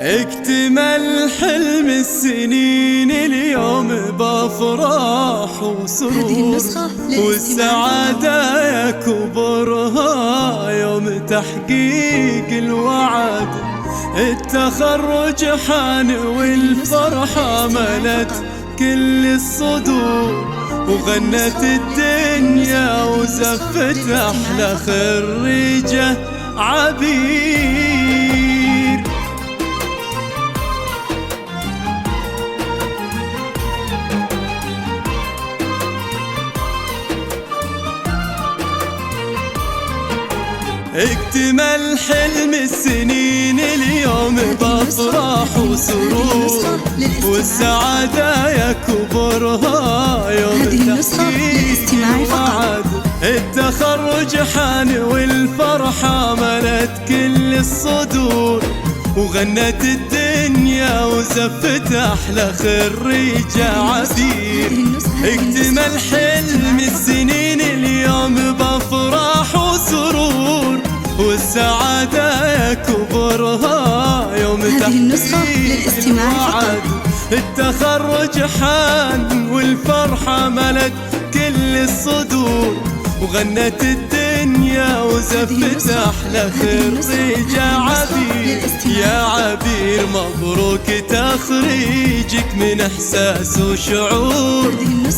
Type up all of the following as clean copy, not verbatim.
اكتمل حلم السنين اليوم بافراح وسرور، والسعادة يا كبرها يوم تحقيق الوعد. التخرج حان والفرحة ملت كل الصدور، وغنت الدنيا وزفت أحلى خريجة عبير. اكتمل حلم السنين اليوم بافراح وسرور، والسعادة يا كبرها يوم تحقيق الوعد. التخرج حان والفرحة ملت كل الصدور، وغنت الدنيا وزفت أحلى خريجة عبير. اكتمل حلم السنين اليوم بافراح وسرور، والسعادة يا كبرها يوم تحقيق الوعد. التخرج حان والفرحة ملت كل الصدور، وغنت الدنيا وزفت أحلى خريجة عبير. يا عبير مبروك تخريجك من إحساس وشعور،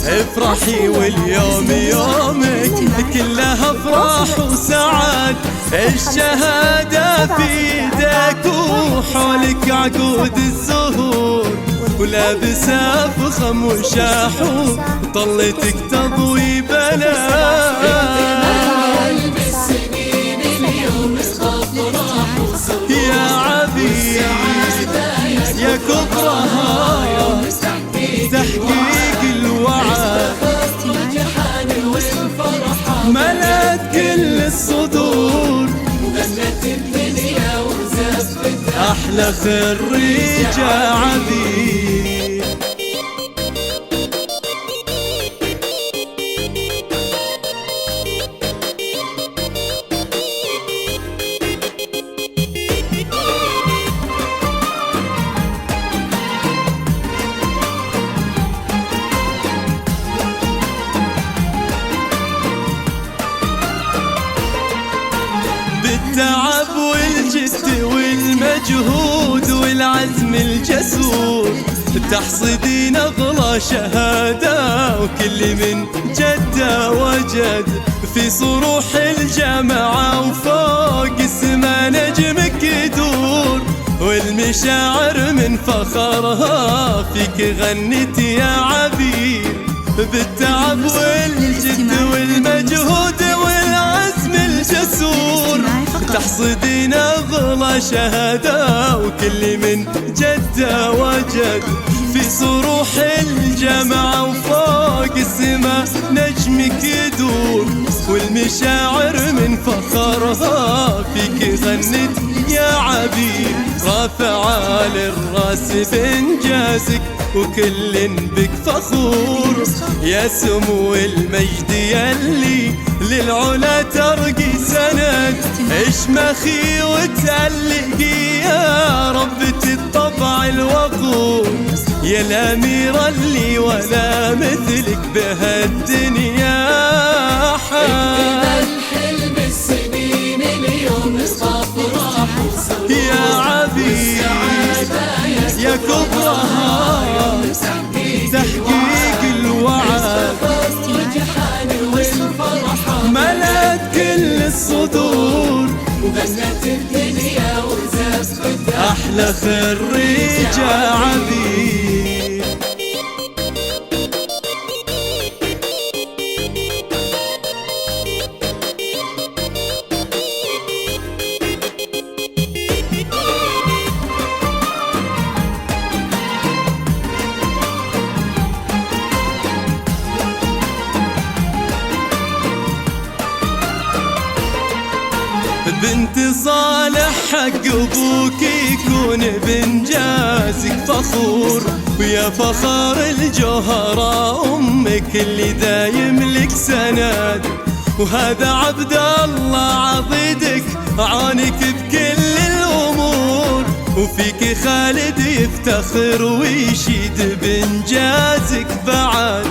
افرحي واليوم يومك كلها افراح وسعاد. الشهادة في ايدك وحولك عقود الزهور، ولابسة فخم وشاحو طلتك تضوي بلاد. يا عبير يا كبرها تحقيق الوعد، ملت كل الصدور، أحلى خريجة عبير. بالتعب والجد والمجهود والعزم الجسور، تحصدين أغلى شهادة وكل من جد وجد. في صروح الجامعة وفوق السما نجمك يدور، والمشاعر من فخرها فيك غنت يا عبير. بالتعب والجد والمجهود والعزم الجسور، تحصدين أغلى شهادة وكل من جد وجد. في صروح الجامعة وفوق السما نجمك يدور، والمشاعر من فخرها فيك غنت يا عبير. رافعة للراس بإنجازك وكل بك فخور، يا سمو المجد يلي للعلا ترقي سند. اشمخي وتألقي يا ربة الطبع الوقور، يا الأميرة اللي ولا مثلك بهالدنيا حال. حلم السنين اليوم صفراح وسرور، يا عبير يا كبرها تحقيق الوعد، ملت كل الصدور، وغنت الدنيا وزفت أحلى خريجة عبير. بنت صالح حق ابوك يكون بانجازك فخور، ويا فخر الجوهرة امك اللي دايم لك سند. وهذا عبد الله عضيدك عانك بكل الامور، وفيك خالد يفتخر ويشيد بإنجازك بعد.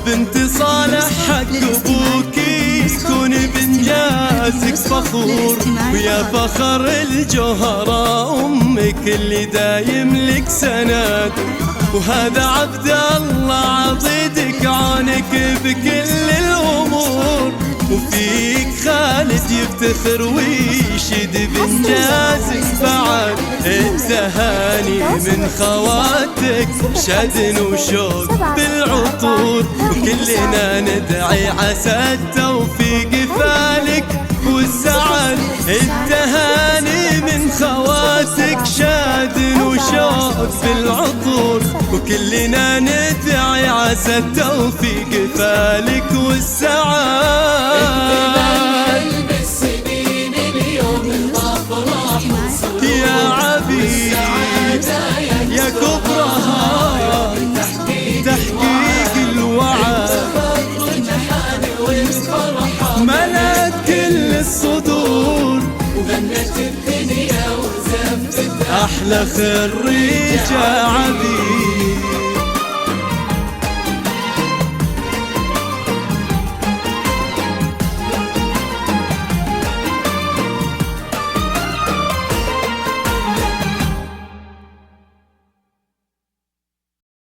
بنت صالح حق أبوك يكون بإنجازك فخور، ويا فخر الجوهرة أمك اللي دايم لك سند. وهذا عبد الله عضيدك عانك بكل الأمور، وفيك خالد يفتخر ويشد بإنجازك بعد. التهاني من خواتك شدن وشوق بالعطور، وكلنا ندعي عسى التوفيق فالك والسعد. التهاني من خواتك شادن وشوق بالعطور، وكلنا ندعي عسى التوفيق فالك والسعد. بالسنين اليوم الأفراح يا عبيد يا كبرها تحقيق الوعد، ملأت كل الصدور وغنت الدنيا وزفت أحلى خريجة عبيد.